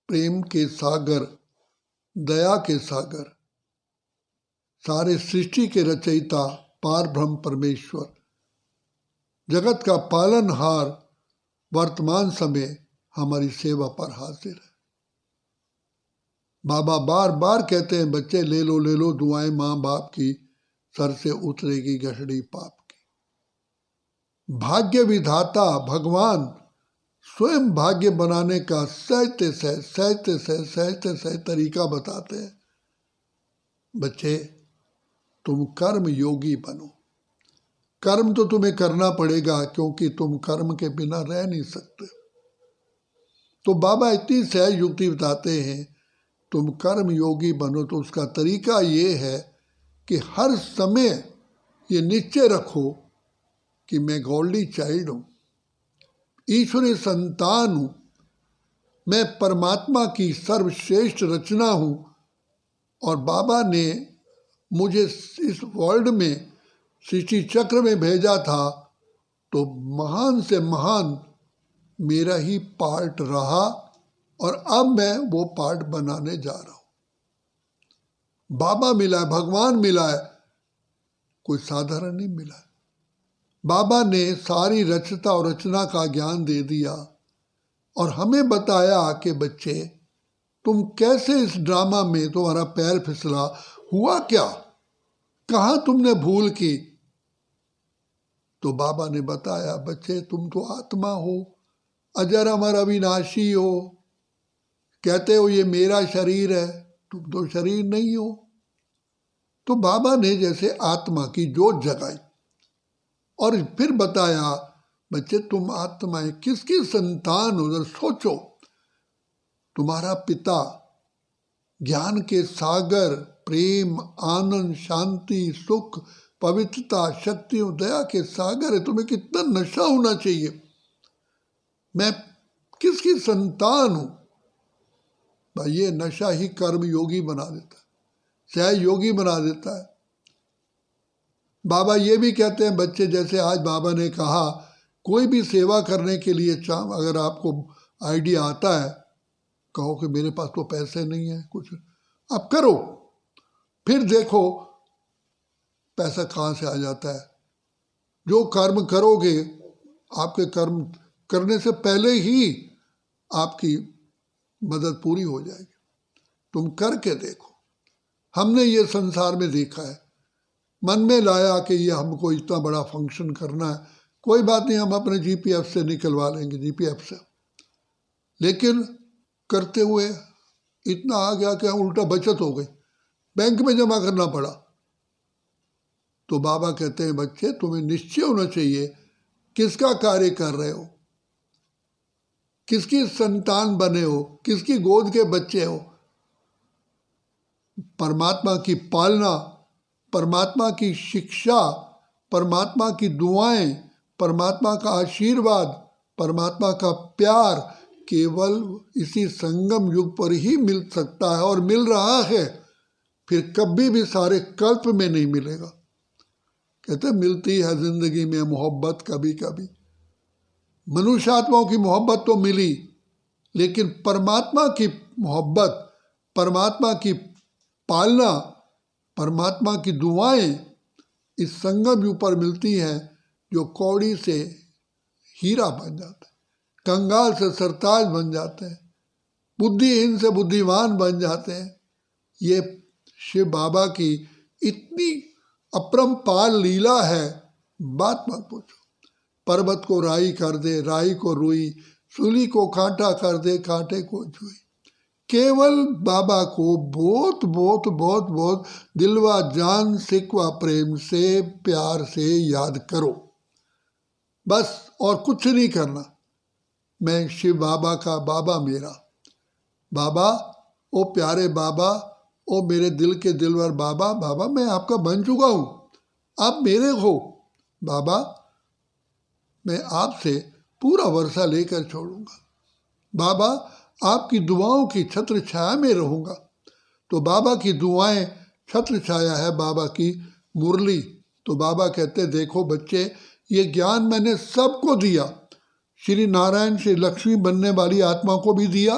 प्रेम के सागर, दया के सागर, सारे सृष्टि के रचयिता पार ब्रह्म परमेश्वर, जगत का पालनहार वर्तमान समय हमारी सेवा पर हाजिर है। बाबा बार बार कहते हैं, बच्चे ले लो दुआएं माँ बाप की, सर से उतरेगी गठड़ी पाप की। भाग्य विधाता भगवान स्वयं भाग्य बनाने का सहते सह तरीका बताते हैं। बच्चे, तुम कर्म योगी बनो। कर्म तो तुम्हें करना पड़ेगा, क्योंकि तुम कर्म के बिना रह नहीं सकते। तो बाबा इतनी सहज युक्ति बताते हैं, तुम कर्म योगी बनो। तो उसका तरीका ये है कि हर समय ये निश्चय रखो कि मैं गॉडली चाइल्ड हूँ, ईश्वरीय संतान हूँ, मैं परमात्मा की सर्वश्रेष्ठ रचना हूँ, और बाबा ने मुझे इस वर्ल्ड में सृष्टि चक्र में भेजा था, तो महान से महान मेरा ही पार्ट रहा, और अब मैं वो पार्ट बनाने जा रहा हूँ। बाबा मिला है, भगवान मिला है, कोई साधारण नहीं मिला है। बाबा ने सारी रचता और रचना का ज्ञान दे दिया और हमें बताया कि बच्चे, तुम कैसे इस ड्रामा में तुम्हारा पैर फिसला, हुआ क्या, कहाँ तुमने भूल की। तो बाबा ने बताया, बच्चे तुम तो आत्मा हो, अजर अमर अविनाशी हो, कहते हो ये मेरा शरीर है, तुम तो शरीर नहीं हो। तो बाबा ने जैसे आत्मा की जोत जगाई और फिर बताया, बच्चे तुम आत्माएं किसकी संतान हो, जरा सोचो। तुम्हारा पिता ज्ञान के सागर, प्रेम, आनंद, शांति, सुख, पवित्रता, शक्ति और दया के सागर है। तुम्हें कितना नशा होना चाहिए, मैं किसकी संतान हूं। भाई ये नशा ही कर्म योगी बना देता है, सह योगी बना देता है। बाबा ये भी कहते हैं, बच्चे जैसे आज बाबा ने कहा, कोई भी सेवा करने के लिए अगर आपको आइडिया आता है, कहो कि मेरे पास तो पैसे नहीं है, कुछ आप करो, फिर देखो पैसा कहाँ से आ जाता है। जो कर्म करोगे, आपके कर्म करने से पहले ही आपकी मदद पूरी हो जाएगी। तुम करके देखो। हमने ये संसार में देखा है, मन में लाया कि ये हमको इतना बड़ा फंक्शन करना है, कोई बात नहीं, हम अपने जीपीएफ से निकलवा लेंगे, जीपीएफ से। लेकिन करते हुए इतना आ गया कि उल्टा बचत हो गई, बैंक में जमा करना पड़ा। तो बाबा कहते हैं, बच्चे तुम्हें निश्चय होना चाहिए किसका कार्य कर रहे हो, किसकी संतान बने हो, किसकी गोद के बच्चे हो। परमात्मा की पालना, परमात्मा की शिक्षा, परमात्मा की दुआएं, परमात्मा का आशीर्वाद, परमात्मा का प्यार केवल इसी संगम युग पर ही मिल सकता है, और मिल रहा है, फिर कभी भी सारे कल्प में नहीं मिलेगा। कहते मिलती है जिंदगी में मोहब्बत कभी कभी। मनुष्य आत्माओं की मोहब्बत तो मिली, लेकिन परमात्मा की मोहब्बत, परमात्मा की पालना, परमात्मा की दुआएं इस संगम युग पर मिलती हैं, जो कौड़ी से हीरा बन जाता है, कंगाल से सरताज बन जाते हैं, बुद्धिहीन से बुद्धिमान बन जाते हैं। ये शिव बाबा की इतनी अपरंपार लीला है, बात मत पूछो। पर्वत को राई कर दे, राई को रुई, सूली को कांटा कर दे, कांटे को जुई। केवल बाबा को बहुत बहुत बहुत बहुत दिलवा जान सिकवा प्रेम से, प्यार से याद करो, बस, और कुछ नहीं करना। मैं शिव बाबा का, बाबा मेरा, बाबा ओ प्यारे बाबा, ओ मेरे दिल के दिलवर बाबा, बाबा मैं आपका बन चुका हूँ, आप मेरे हो। बाबा मैं आपसे पूरा वर्षा लेकर छोड़ूंगा, बाबा आपकी दुआओं की छत्र छाया में रहूंगा। तो बाबा की दुआएं छत्र छाया है, बाबा की मुरली। तो बाबा कहते, देखो बच्चे, ये ज्ञान मैंने सबको दिया, श्री नारायण श्री लक्ष्मी बनने वाली आत्मा को भी दिया,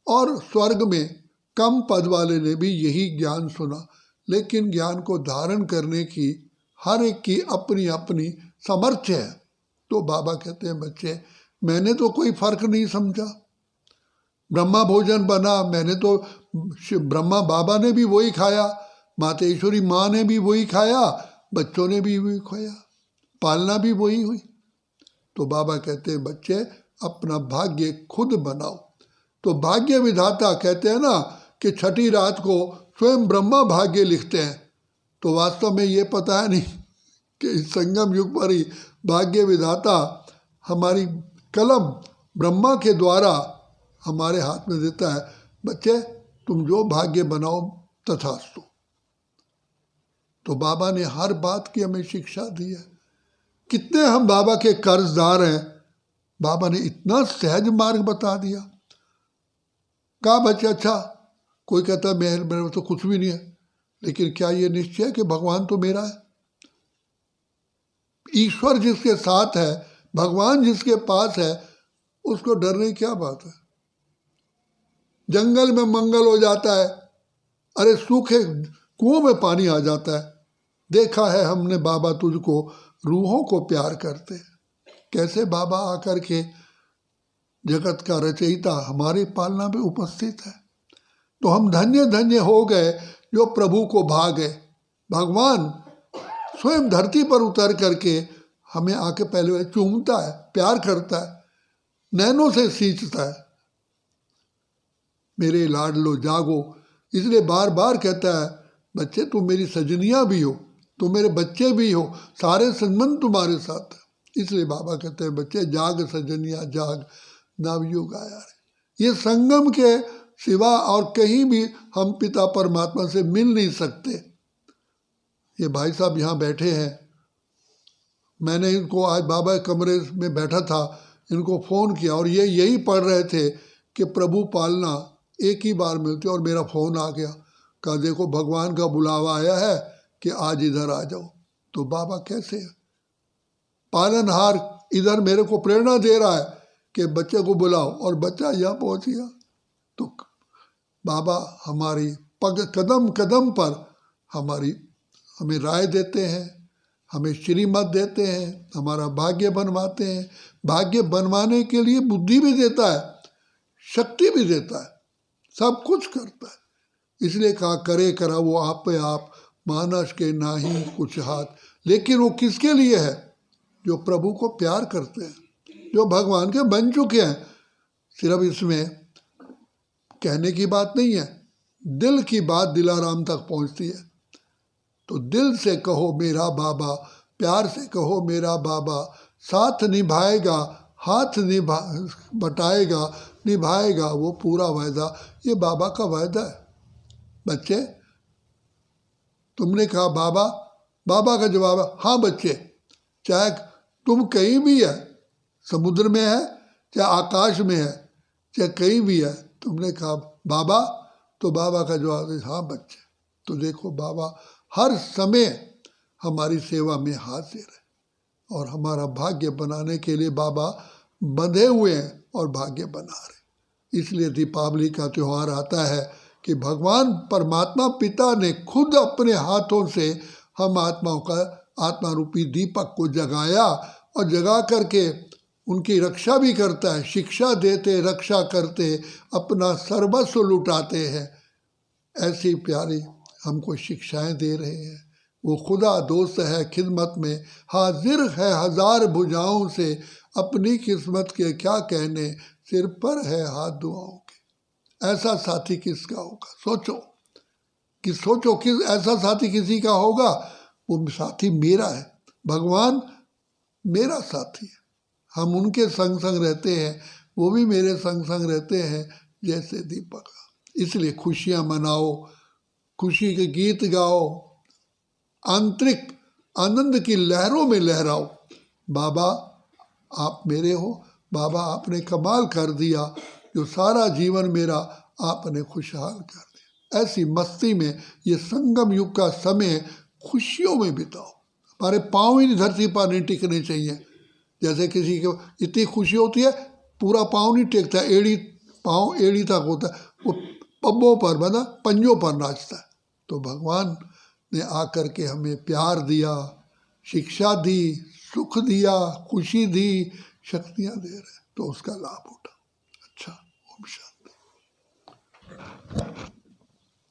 और स्वर्ग में कम पद वाले ने भी यही ज्ञान सुना, लेकिन ज्ञान को धारण करने की हर एक की अपनी अपनी सामर्थ्य है। तो बाबा कहते हैं बच्चे, मैंने तो कोई फर्क नहीं समझा। ब्रह्मा भोजन बना, मैंने तो ब्रह्मा बाबा ने भी वही खाया, मातेश्वरी माँ ने भी वही खाया, बच्चों ने भी वही खाया, पालना भी वही हुई। तो बाबा कहते हैं बच्चे, अपना भाग्य खुद बनाओ। तो भाग्य विधाता कहते हैं ना कि छठी रात को स्वयं ब्रह्मा भाग्य लिखते हैं। तो वास्तव में ये पता है नहीं कि इस संगम युग पर ही भाग्य विधाता हमारी कलम ब्रह्मा के द्वारा हमारे हाथ में देता है, बच्चे तुम जो भाग्य बनाओ तथास्तु। तो बाबा ने हर बात की हमें शिक्षा दी है। कितने हम बाबा के कर्जदार हैं, बाबा ने इतना सहज मार्ग बता दिया। कहा बच्चे अच्छा, कोई कहता है मेरे तो कुछ भी नहीं है, लेकिन क्या ये निश्चय है कि भगवान तो मेरा है? ईश्वर जिसके साथ है, भगवान जिसके पास है, उसको डरने की क्या बात है? जंगल में मंगल हो जाता है, अरे सूखे कुओं में पानी आ जाता है। देखा है हमने बाबा तुझको रूहों को प्यार करते हैं। कैसे बाबा आकर के जगत का रचयिता हमारी पालना में उपस्थित है। तो हम धन्य धन्य हो गए जो प्रभु को भा गए। भगवान स्वयं धरती पर उतर करके हमें आके पहले चूमता है, प्यार करता है, नैनों से सींचता है, मेरे लाडलो जागो। इसलिए बार बार कहता है बच्चे तुम मेरी सजनियाँ भी हो, तुम मेरे बच्चे भी हो, सारे संबंध तुम्हारे साथ है। इसलिए बाबा कहते हैं बच्चे जाग सजनिया जाग, नवयुग आया है। ये संगम के सिवा और कहीं भी हम पिता परमात्मा से मिल नहीं सकते। ये भाई साहब यहाँ बैठे हैं, मैंने इनको आज बाबा के कमरे में बैठा था, इनको फ़ोन किया और ये यही पढ़ रहे थे कि प्रभु पालना एक ही बार मिलती है। और मेरा फ़ोन आ गया, कहा देखो भगवान का बुलावा आया है कि आज इधर आ जाओ। तो बाबा कैसे है? पालनहार इधर मेरे को प्रेरणा दे रहा है कि बच्चे को बुलाओ, और बच्चा यहाँ पहुँच गया। तो बाबा हमारी कदम कदम पर हमें राय देते हैं, हमें श्रीमत देते हैं, हमारा भाग्य बनवाते हैं। भाग्य बनवाने के लिए बुद्धि भी देता है, शक्ति भी देता है, सब कुछ करता है। इसलिए कहा करे करा वो आप पे आप, मानस के नाही कुछ हाथ। लेकिन वो किसके लिए है? जो प्रभु को प्यार करते हैं, जो भगवान के बन चुके हैं। सिर्फ इसमें कहने की बात नहीं है, दिल की बात दिलाराम तक पहुंचती है। तो दिल से कहो मेरा बाबा, प्यार से कहो मेरा बाबा, साथ निभाएगा, हाथ बटाएगा, निभाएगा वो पूरा वायदा। ये बाबा का वायदा है। बच्चे तुमने कहा बाबा, बाबा का जवाब है हाँ बच्चे, चाहे तुम कहीं भी है, समुद्र में है, चाहे आकाश में है, चाहे कहीं भी है, तुमने कहा बाबा, तो बाबा का जवाब है हाँ बच्चे। तो देखो बाबा हर समय हमारी सेवा में हाजिर है और हमारा भाग्य बनाने के लिए बाबा बंधे हुए हैं और भाग्य बना रहे। इसलिए दीपावली का त्यौहार आता है कि भगवान परमात्मा पिता ने खुद अपने हाथों से हम आत्माओं का आत्मा रूपी दीपक को जगाया और जगा करके उनकी रक्षा भी करता है। शिक्षा देते, रक्षा करते, अपना सर्वस्व लुटाते हैं। ऐसी प्यारी हमको शिक्षाएं दे रहे हैं। वो खुदा दोस्त है खिदमत में, हाजिर है हजार भुजाओं से, अपनी किस्मत के क्या कहने, सिर पर है हाथ दुआओं के। ऐसा साथी किसका होगा? सोचो किस ऐसा साथी किसी का होगा? वो साथी मेरा है, भगवान मेरा साथी है। हम उनके संग संग रहते हैं, वो भी मेरे संग संग रहते हैं जैसे दीपक। इसलिए खुशियाँ मनाओ, खुशी के गीत गाओ, आंतरिक आनंद की लहरों में लहराओ। बाबा आप मेरे हो, बाबा आपने कमाल कर दिया, जो सारा जीवन मेरा आपने खुशहाल कर दिया। ऐसी मस्ती में ये संगम युग का समय खुशियों में बिताओ। हमारे पाँव ही धरती पर नहीं टिकने चाहिए। जैसे किसी को इतनी खुशी होती है पूरा पाँव नहीं टेकता, एड़ी पाँव एड़ी तक होता है, वो पब्बों पर बना पंजों पर नाचता है। तो भगवान ने आकर के हमें प्यार दिया, शिक्षा दी, सुख दिया, खुशी दी, शक्तियाँ दे रहे, तो उसका लाभ उठा। अच्छा, ओम शांति।